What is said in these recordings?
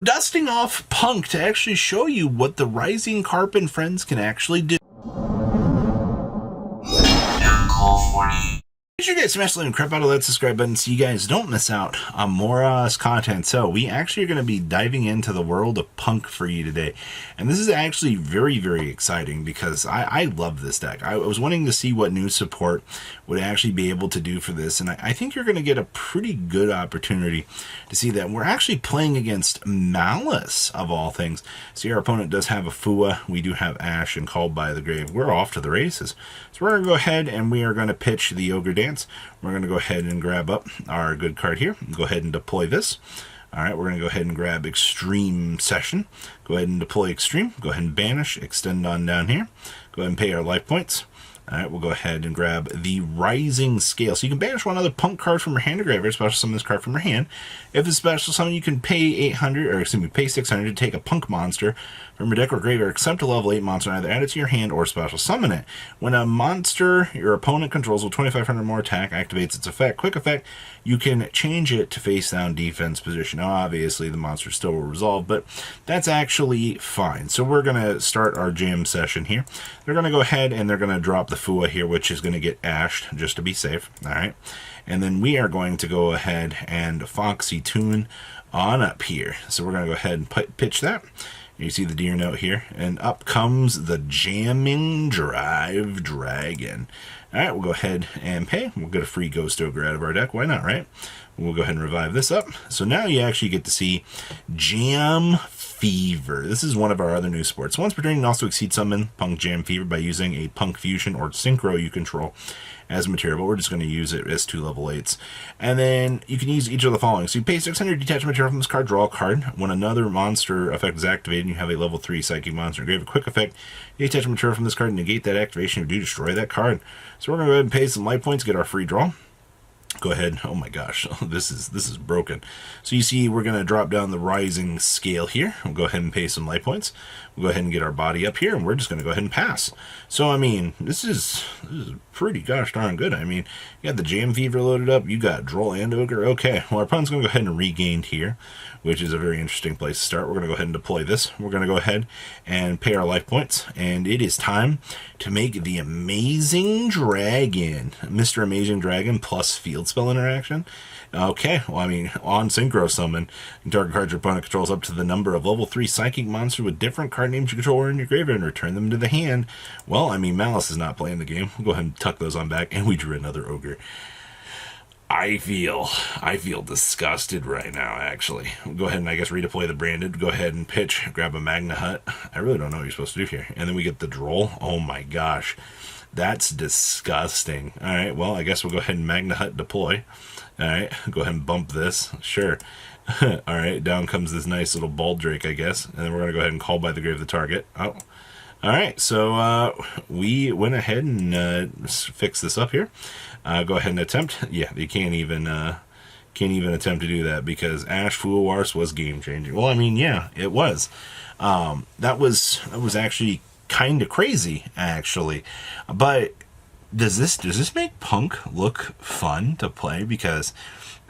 Dusting off Punk to actually show you what the Rising Carp and friends can actually do. Make sure you guys smash the like crap out of that subscribe button so you guys don't miss out on more content. So we actually are going to be diving into the world of Punk for you today. And this is actually very, very exciting because I love this deck. I was wanting to see what new support would actually be able to do for this. And I think you're going to get a pretty good opportunity to see that. We're actually playing against Malice, of all things. See, our opponent does have a Fua. We do have Ash and Called by the Grave. We're off to the races. So we're going to go ahead and we are going to pitch the Ogre Dance. We're going to go ahead and grab up our good card here. Go ahead and deploy this. All right, we're going to go ahead and grab Extreme Session. Go ahead and deploy Extreme. Go ahead and banish. Extend on down here. Go ahead and pay our life points. All right, we'll go ahead and grab the Rising Scale. So you can banish one other Punk card from your hand to graveyard, special summon this card from your hand. If it's special summon, you can pay 800, or excuse me, pay 600 to take a Punk monster from your deck or graveyard, except a level 8 monster, and either add it to your hand or special summon it. When a monster your opponent controls with 2500 more attack activates its effect, quick effect, you can change it to face down defense position. Now, obviously, the monster still will resolve, but that's actually fine. So we're going to start our jam session here. They're going to go ahead and they're going to drop the Fua here, which is going to get ashed just to be safe. All right. And then we are going to go ahead and Foxy Tune on up here. So we're going to go ahead and pitch that. You see the deer note here, and up comes the Jamming Drive Dragon. All right, we'll go ahead and pay. We'll get a free Ghost Ogre out of our deck. Why not, right? We'll go ahead and revive this up. So now you actually get to see Jam Fever. This is one of our other new sports. Once per turn, you can also exceed summon Punk Jam Fever by using a Punk Fusion or Synchro you control as material, but we're just going to use it as 2 level 8s. And then you can use each of the following. So you pay 600 detach material from this card, draw a card. When another monster effect is activated and you have a level 3 psychic monster, grave a quick effect, you detach material from this card, negate that activation, or do destroy that card. So we're going to go ahead and pay some life points, get our free draw. Go ahead. Oh my gosh, this is broken. So you see we're going to drop down the Rising Scale here. We'll go ahead and pay some life points. We'll go ahead and get our body up here, and we're just going to go ahead and pass. So, I mean, this is pretty gosh darn good. I mean, you got the Jam Fever loaded up. You got Droll and Ogre. Okay, well, our opponent's going to go ahead and regain here, which is a very interesting place to start. We're going to go ahead and deploy this. We're going to go ahead and pay our life points, and it is time to make the Amazing Dragon. Mr. Amazing Dragon plus Field Spell interaction. Okay, well, I mean, on Synchro Summon, target card your opponent controls up to the number of level 3 psychic monsters with different card names you control in your graveyard and return them to the hand. Well, I mean, Malice is not playing the game. We'll go ahead and tuck those on back, and we drew another Ogre. I feel disgusted right now, actually. We'll go ahead and, I guess, redeploy the Branded. Go ahead and pitch, grab a Magna Hut. I really don't know what you're supposed to do here. And then we get the Droll. Oh my gosh. That's disgusting. All right, well, I guess we'll go ahead and Magna Hut deploy. All right, go ahead and bump this. Sure. All right, down comes this nice little Baldrake, I guess. And then we're going to go ahead and Call by the Grave the target. Oh. All right, so we went ahead and fixed this up here. Go ahead and attempt. Yeah, you can't even attempt to do that because Ash Fuawars was game changing. Well, I mean, yeah, it was. That was actually kind of crazy, actually. But does this make Punk look fun to play? Because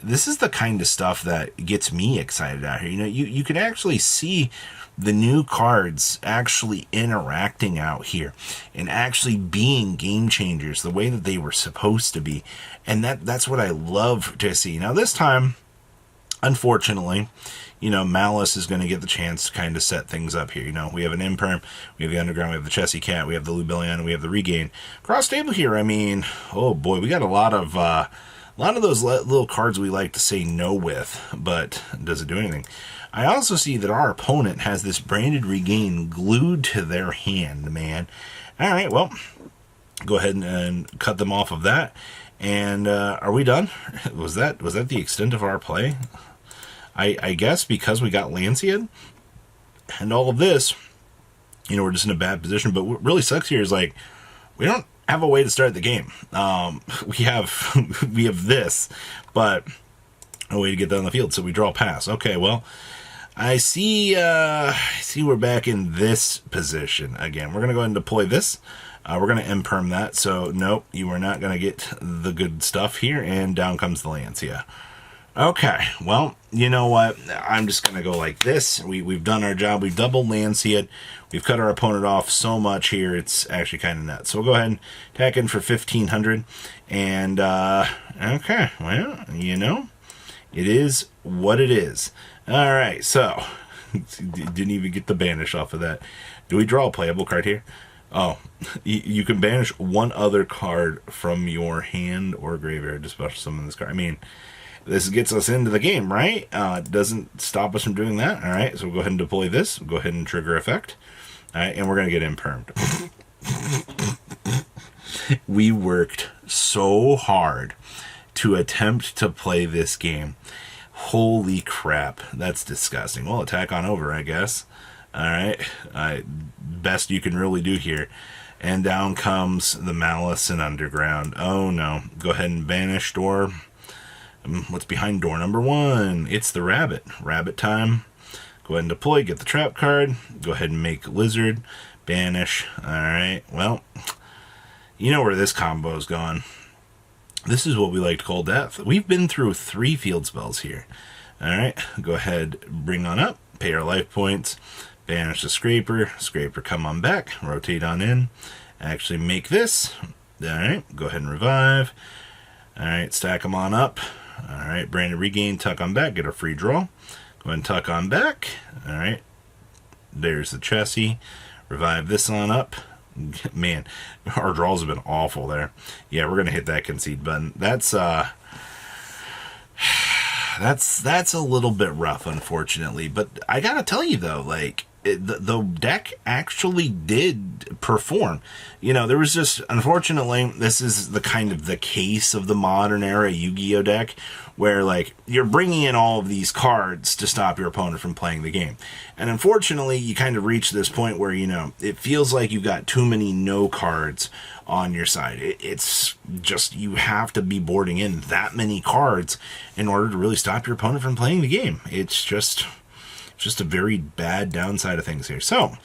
this is the kind of stuff that gets me excited out here. You know, you can actually see the new cards actually interacting out here and actually being game changers the way that they were supposed to be. And that's what I love to see. Now this time, unfortunately, you know, Malice is going to get the chance to kind of set things up here. You know, we have an Imperm, we have the Underground, we have the Chessie Cat, we have the Lubellion, we have the Regain. Cross table here, I mean, oh boy, we got a lot of those little cards we like to say no with, but does it do anything? I also see that our opponent has this Branded Regain glued to their hand, man. All right, well, go ahead and cut them off of that. And are we done? Was that the extent of our play? I guess because we got Lancia and all of this, you know, we're just in a bad position. But what really sucks here is, like, we don't have a way to start the game. We have this, but no way to get that on the field. So we draw pass. Okay, well, I see we're back in this position again. We're going to go ahead and deploy this. We're going to imperm that. So, nope, you are not going to get the good stuff here. And down comes the Lancia. Okay, well, you know what? I'm just going to go like this. We've done our job. We've doubled Lancet. We've cut our opponent off so much here, it's actually kind of nuts. So we'll go ahead and tack in for 1,500. And, okay, well, you know, it is what it is. All right, so, didn't even get the banish off of that. Do we draw a playable card here? Oh, you can banish one other card from your hand or graveyard to special summon this card. I mean, this gets us into the game, right? It doesn't stop us from doing that. All right, so we'll go ahead and deploy this. We'll go ahead and trigger effect. All right, and we're going to get impermed. We worked so hard to attempt to play this game. Holy crap, that's disgusting. Well, attack on over, I guess. All right, best you can really do here. And down comes the Malice and Underground. Oh no, go ahead and banish door. What's behind door number 1? It's the rabbit. Rabbit time. Go ahead and deploy, get the trap card. Go ahead and make lizard. Banish. Alright, well, you know where this combo's gone. This is what we like to call death. We've been through 3 field spells here. Alright, go ahead, bring on up, pay our life points, banish the Scraper. Scraper, come on back, rotate on in. Actually make this. Alright, go ahead and revive. Alright, stack them on up. Alright, Branded Regain, tuck on back, get a free draw. Go ahead and tuck on back. Alright, there's the Chessie. Revive this on up. Man, our draws have been awful there. Yeah, we're going to hit that concede button. That's a little bit rough, unfortunately. But I got to tell you, though, like, the deck actually did perform. You know, there was just, unfortunately, this is the kind of the case of the modern era Yu-Gi-Oh deck, where, like, you're bringing in all of these cards to stop your opponent from playing the game. And unfortunately, you kind of reach this point where, you know, it feels like you've got too many no cards on your side. It's just, you have to be boarding in that many cards in order to really stop your opponent from playing the game. It's just a very bad downside of things here. So,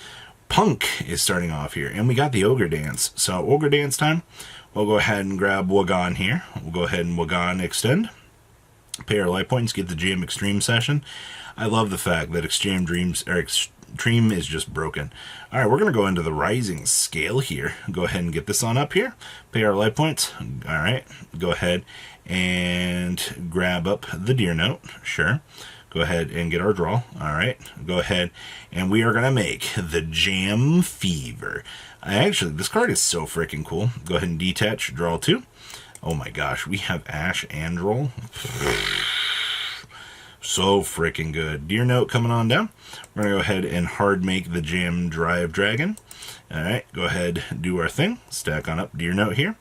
Punk is starting off here, and we got the Ogre Dance. So, Ogre Dance time. We'll go ahead and grab Wagon here. We'll go ahead and Wagon extend. Pay our life points, get the Jam Extreme session. I love the fact that Extreme is just broken. Alright, we're going to go into the Rising Scale here. Go ahead and get this on up here. Pay our life points. Alright, go ahead and grab up the Deer Note. Sure. Go ahead and get our draw. Alright, go ahead and we are going to make the Jam Fever. Actually, this card is so freaking cool. Go ahead and detach, draw 2. Oh my gosh, we have Ash Androl. So freaking good. Deer Note coming on down. We're going to go ahead and hard make the Jam Drive Dragon. Alright, go ahead, do our thing. Stack on up Deer Note here.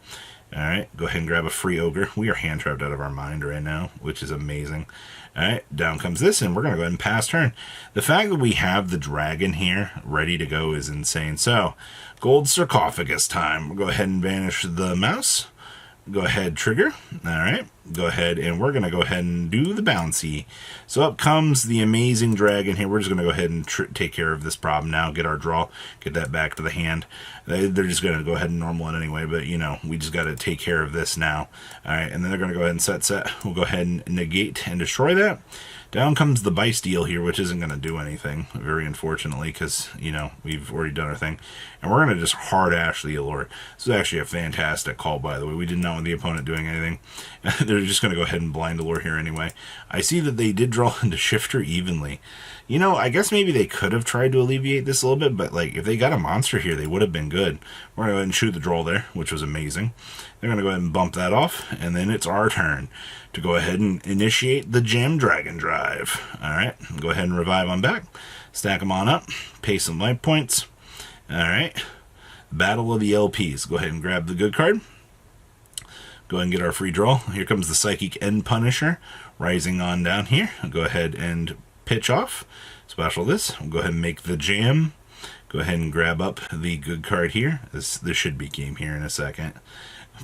Alright, go ahead and grab a free Ogre. We are hand trapped out of our mind right now, which is amazing. Alright, down comes this, and we're going to go ahead and pass turn. The fact that we have the dragon here ready to go is insane. So, Gold Sarcophagus time. We'll go ahead and banish the mouse. Go ahead, trigger. Alright, go ahead, and we're going to go ahead and do the bouncy. So up comes the amazing dragon here. We're just going to go ahead and take care of this problem now. Get our draw, get that back to the hand. They're just going to go ahead and normal it anyway, but, you know, we just got to take care of this now. Alright, and then they're going to go ahead and set. We'll go ahead and negate and destroy that. Down comes the Bystial here, which isn't going to do anything, very unfortunately, because, you know, we've already done our thing. And we're going to just hard Ash the Allure. This is actually a fantastic call, by the way. We did not want the opponent doing anything. They're just going to go ahead and blind Allure here anyway. I see that they did draw into Shifter evenly. You know, I guess maybe they could have tried to alleviate this a little bit, but, like, if they got a monster here, they would have been good. We're going to go ahead and shoot the draw there, which was amazing. They're going to go ahead and bump that off, and then it's our turn to go ahead and initiate the Jam Dragon Drive. Alright, go ahead and revive on back. Stack them on up. Pay some life points. Alright. Battle of the LPs. Go ahead and grab the good card. Go ahead and get our free draw. Here comes the Psychic End Punisher. Rising on down here. Go ahead and pitch off. Special this. We'll go ahead and make the Jam. Go ahead and grab up the good card here. This should be game here in a second.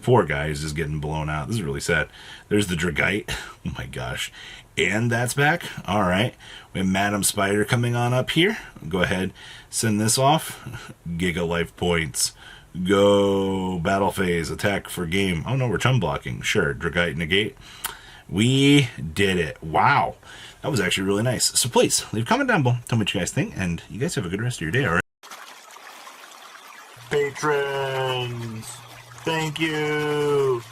Poor guy is just getting blown out. This is really sad. There's the Dragite. Oh my gosh. And that's back. Alright. We have Madam Spider coming on up here. Go ahead. Send this off. Giga life points. Go. Battle phase. Attack for game. Oh no, we're chum blocking. Sure. Dragite negate. We did it. Wow. That was actually really nice. So please, leave a comment down below. Tell me what you guys think, and you guys have a good rest of your day, alright? Patrons! Thank you!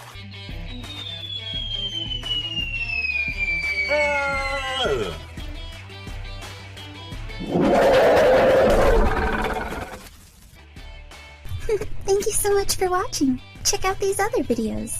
Thank you so much for watching. Check out these other videos.